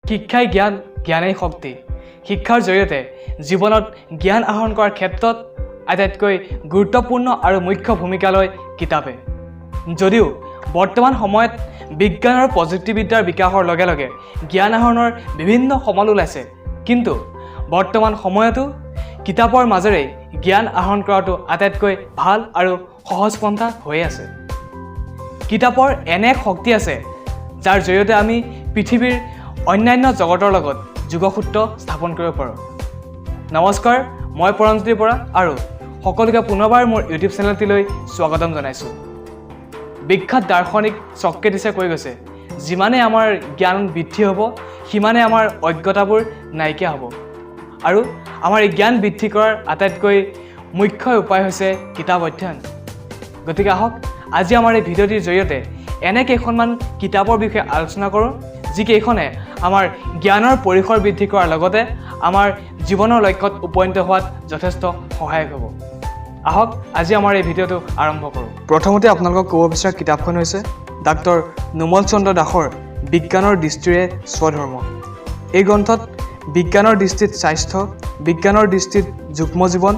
শিক্ষাই জ্ঞান, জ্ঞানেই শক্তি। শিক্ষাৰ জৰিয়তে জীৱনত জ্ঞান আহৰণ কৰাৰ ক্ষেত্ৰত আটাইতকৈ গুৰুত্বপূৰ্ণ আৰু মুখ্য ভূমিকা লয় কিতাপে। যদিও বৰ্তমান সময়ত বিজ্ঞান আৰু প্ৰযুক্তিবিদ্যাৰ বিকাশৰ লগে লগে জ্ঞান আহৰণৰ বিভিন্ন সমল ওলাইছে, কিন্তু বৰ্তমান সময়তো কিতাপৰ মাজেৰে জ্ঞান আহৰণ কৰাটো আটাইতকৈ ভাল আৰু সহজ পন্থা হৈ আছে। কিতাপৰ এনে এক শক্তি আছে যাৰ জৰিয়তে আমি পৃথিৱীৰ অন্যান্য জগতৰ লগত যোগসূত্ৰ স্থাপন কৰিব পাৰোঁ। নমস্কাৰ, মই পৰমজ্যোতি বৰা আৰু সকলোকে পুনৰবাৰ মোৰ ইউটিউব চেনেলটিলৈ স্বাগতম জনাইছোঁ। বিখ্যাত দাৰ্শনিক চক্ৰেটিছে কৈ গৈছে, যিমানে আমাৰ জ্ঞান বৃদ্ধি হ'ব সিমানে আমাৰ অজ্ঞতাবোৰ নাইকিয়া হ'ব। আৰু আমাৰ এই জ্ঞান বৃদ্ধি কৰাৰ আটাইতকৈ মুখ্য উপায় হৈছে কিতাপ অধ্যয়ন। গতিকে আহক আজি আমাৰ এই ভিডিঅ'টিৰ জৰিয়তে এনে কেইখনমান কিতাপৰ বিষয়ে আলোচনা কৰোঁ, যিকেইখনে আমাৰ জ্ঞানৰ পৰিসৰ বৃদ্ধি কৰাৰ লগতে আমাৰ জীৱনৰ লক্ষ্যত উপনীত হোৱাত যথেষ্ট সহায়ক হ'ব। আহক আজি আমাৰ এই ভিডিঅ'টো আৰম্ভ কৰোঁ। প্ৰথমতে আপোনালোকক ক'ব বিচৰা কিতাপখন হৈছে ডাক্তৰ নোমল চন্দ্ৰ দাসৰ বিজ্ঞানৰ দৃষ্টিৰে স্বধৰ্ম। এই গ্ৰন্থত বিজ্ঞানৰ দৃষ্টিত স্বাস্থ্য, বিজ্ঞানৰ দৃষ্টিত যুগ্ম জীৱন,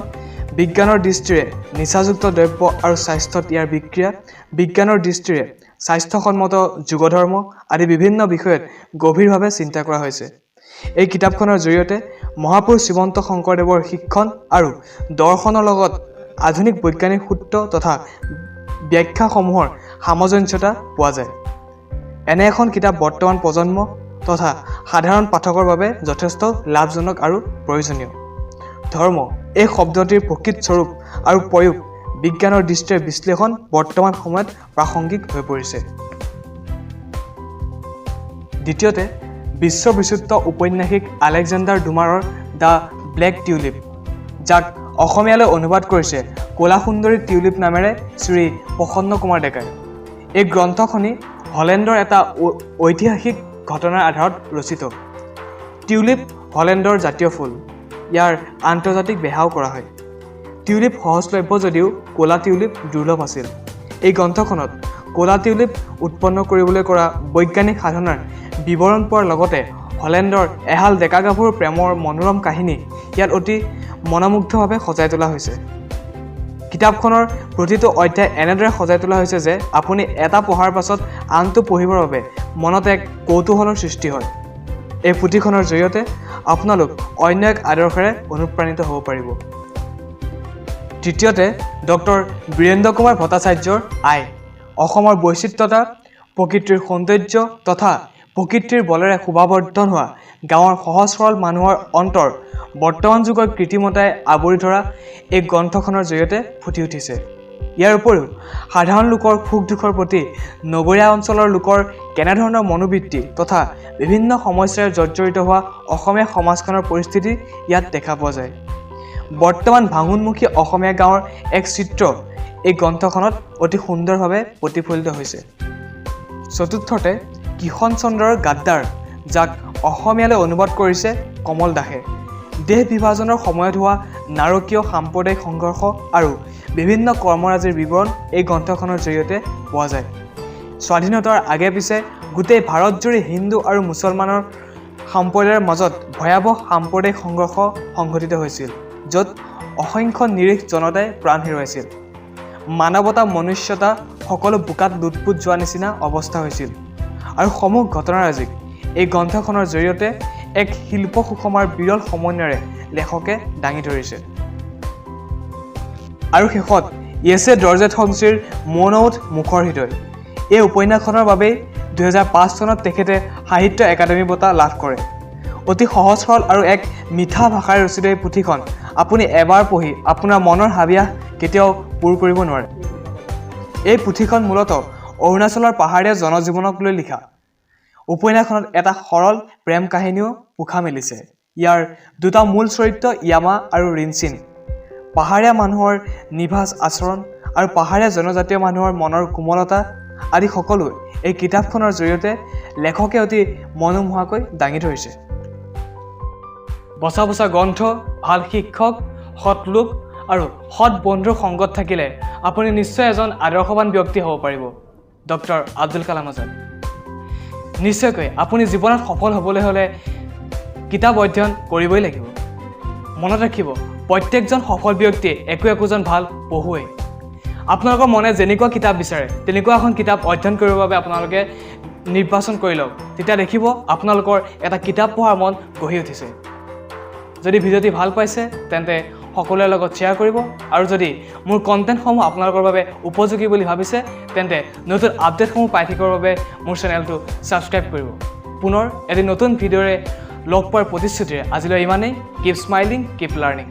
বিজ্ঞানৰ দৃষ্টিৰে নিচাযুক্ত দ্ৰব্য আৰু স্বাস্থ্যত ইয়াৰ বিক্ৰিয়া, বিজ্ঞানৰ দৃষ্টিৰে স্বাস্থ্যসন্মত যুগধৰ্ম আদি বিভিন্ন বিষয়ত গভীৰভাৱে চিন্তা কৰা হৈছে। এই কিতাপখনৰ জৰিয়তে মহাপুৰুষ শ্ৰীমন্ত শংকৰদেৱৰ শিক্ষণ আৰু দৰ্শনৰ লগত আধুনিক বৈজ্ঞানিক সূত্ৰ তথা ব্যাখ্যাসমূহৰ সামঞ্জস্যতা পোৱা যায়। এনে এখন কিতাপ বৰ্তমান প্ৰজন্ম তথা সাধাৰণ পাঠকৰ বাবে যথেষ্ট লাভজনক আৰু প্ৰয়োজনীয়। ধৰ্ম এই শব্দটিৰ প্ৰকৃত স্বৰূপ আৰু প্ৰয়োগ বিজ্ঞানৰ দৃষ্টিৰে বিশ্লেষণ বৰ্তমান সময়ত প্ৰাসংগিক হৈ পৰিছে। দ্বিতীয়তে বিশ্ববিচিত্ৰ ঔপন্যাসিক আলেকজেণ্ডাৰ ডুমাৰৰ দ্য ব্লেক টিউলিপ, যাক অসমীয়ালৈ অনুবাদ কৰিছে ক'লা সুন্দৰী টিউলিপ নামেৰে শ্ৰী প্ৰসন্ন কুমাৰ ডেকাই। এই গ্ৰন্থখনি হলেণ্ডৰ এটা ঐতিহাসিক ঘটনাৰ আধাৰত ৰচিত। টিউলিপ হলেণ্ডৰ জাতীয় ফুল। ইয়াৰ আন্তৰ্জাতিক বেহাও কৰা হয়। টিউলিপ সহজলভ্য যদিও ক'লা টিউলিপ দুৰ্লভ আছিল। এই গ্ৰন্থখনত ক'লা টিউলিপ উৎপন্ন কৰিবলৈ কৰা বৈজ্ঞানিক সাধনাৰ বিৱৰণ পোৱাৰ লগতে হলেণ্ডৰ এহাল ডেকা গাভৰুৰ প্ৰেমৰ মনোৰম কাহিনী ইয়াত অতি মনোমুগ্ধভাৱে সজাই তোলা হৈছে। কিতাপখনৰ প্ৰতিটো অধ্যায় এনেদৰে সজাই তোলা হৈছে যে আপুনি এটা পঢ়াৰ পাছত আনটো পঢ়িবৰ বাবে মনত এক কৌতূহলৰ সৃষ্টি হয়। এই পুথিখনৰ জৰিয়তে আপোনালোক অন্য এক আদৰ্শেৰে অনুপ্ৰাণিত হ'ব পাৰিব। তৃতীয়তে ডক্টৰ বীৰেন্দ্ৰ কুমাৰ ভট্টাচাৰ্যৰ আই, অসমৰ বৈচিত্ৰতা, প্ৰকৃতিৰ সৌন্দৰ্য তথা প্ৰকৃতিৰ বলেৰে শোভাবৰ্ধন হোৱা গাঁৱৰ সহজ সৰল মানুহৰ অন্তৰ বৰ্তমান যুগৰ কৃত্ৰিমতাই আৱৰি ধৰা এই গ্ৰন্থখনৰ জৰিয়তে ফুটি উঠিছে। ইয়াৰ উপৰিও সাধাৰণ লোকৰ সুখ দুখৰ প্ৰতি নগৰীয়া অঞ্চলৰ লোকৰ কেনেধৰণৰ মনোবৃত্তি তথা বিভিন্ন সমস্যাৰে জৰ্জৰিত হোৱা অসমীয়া সমাজখনৰ পৰিস্থিতি ইয়াত দেখা পোৱা যায়। বৰ্তমান ভাঙোনমুখী অসমীয়া গাঁৱৰ এক চিত্ৰ এই গ্ৰন্থখনত অতি সুন্দৰভাৱে প্ৰতিফলিত হৈছে। চতুৰ্থতে কিষণ চন্দ্ৰৰ গাদ্দাৰ, যাক অসমীয়ালৈ অনুবাদ কৰিছে কমল দাসে। দেশ বিভাজনৰ সময়ত হোৱা নাৰকীয় সাম্প্ৰদায়িক সংঘৰ্ষ আৰু বিভিন্ন কৰ্মৰাজিৰ বিৱৰণ এই গ্ৰন্থখনৰ জৰিয়তে পোৱা যায়। স্বাধীনতাৰ আগে পিছে গোটেই ভাৰতজুৰি হিন্দু আৰু মুছলমানৰ সম্প্ৰদায়ৰ মাজত ভয়াৱহ সাম্প্ৰদায়িক সংঘৰ্ষ সংঘটিত হৈছিল, য'ত অসংখ্য নিৰীহ জনতাই প্ৰাণ হেৰুৱাইছিল। মানৱতা মনুষ্যতা সকলো বোকাত লুটপুট যোৱা নিচিনা অৱস্থা হৈছিল। আৰু সমূহ ঘটনাৰাজিক এই গ্ৰন্থখনৰ জৰিয়তে এক শিল্প সুষমাৰ বিৰল সমন্বয়েৰে লেখকে দাঙি ধৰিছে। আৰু শেষত য়েছে ডৰ্জেট হংছীৰ মৌনউঠ মুখৰ হৃদয়। এই উপন্যাসখনৰ বাবেই 2005 চনত তেখেতে সাহিত্য একাডেমী বঁটা লাভ কৰে। অতি সহজ সৰল আৰু এক মিঠা ভাষাৰে ৰচিত এই পুথিখন আপুনি এবাৰ পঢ়ি আপোনাৰ মনৰ হাবিয়াস কেতিয়াও পূৰ কৰিব নোৱাৰে। এই পুথিখন মূলতঃ অৰুণাচলৰ পাহাৰীয়া জনজীৱনক লৈ লিখা। উপন্যাসখনত এটা সৰল প্ৰেম কাহিনীও পোখা মেলিছে। ইয়াৰ দুটা মূল চৰিত্ৰ য়ামা আৰু ৰিনচিন। পাহাৰীয়া মানুহৰ নিভাঁজ আচৰণ আৰু পাহাৰীয়া জনজাতীয় মানুহৰ মনৰ কোমলতা আদি সকলো এই কিতাপখনৰ জৰিয়তে লেখকে অতি মনোমোহাকৈ দাঙি ধৰিছে। বচা বচা গ্ৰন্থ, ভাল শিক্ষক, সৎ লোক আৰু সৎ বন্ধুৰ সংগত থাকিলে আপুনি নিশ্চয় এজন আদৰ্শৱান ব্যক্তি হ'ব পাৰিব। ডক্টৰ আব্দুল কালাম আজাদ। নিশ্চয়কৈ আপুনি জীৱনত সফল হ'বলৈ হ'লে কিতাপ অধ্যয়ন কৰিবই লাগিব মনত ৰাখিব প্ৰত্যেকজন সফল ব্যক্তিয়ে একোজন ভাল পঢ়ুৱৈ আপোনালোকৰ মনে যেনেকুৱা কিতাপ বিচাৰে তেনেকুৱা এখন কিতাপ অধ্যয়ন কৰিবৰ বাবে আপোনালোকে নিৰ্বাচন কৰি লওক তেতিয়া দেখিব আপোনালোকৰ এটা কিতাপ পঢ়াৰ মন গঢ়ি উঠিছে যদি ভিডিঅ'টি ভাল পাইছে তেন্তে সকলোৰে লগত শ্বেয়াৰ কৰিব আৰু যদি মোৰ কণ্টেণ্টসমূহ আপোনালোকৰ বাবে উপযোগী বুলি ভাবিছে তেন্তে নতুন আপডেটসমূহ পাই থাকিবৰ বাবে মোৰ চেনেলটো ছাবস্ক্ৰাইব কৰিব পুনৰ এটি নতুন ভিডিঅ'ৰে লগ পোৱাৰ প্ৰতিশ্ৰুতিৰে আজিলৈ ইমানেই কিপ স্মাইলিং কিপ লাৰ্ণিং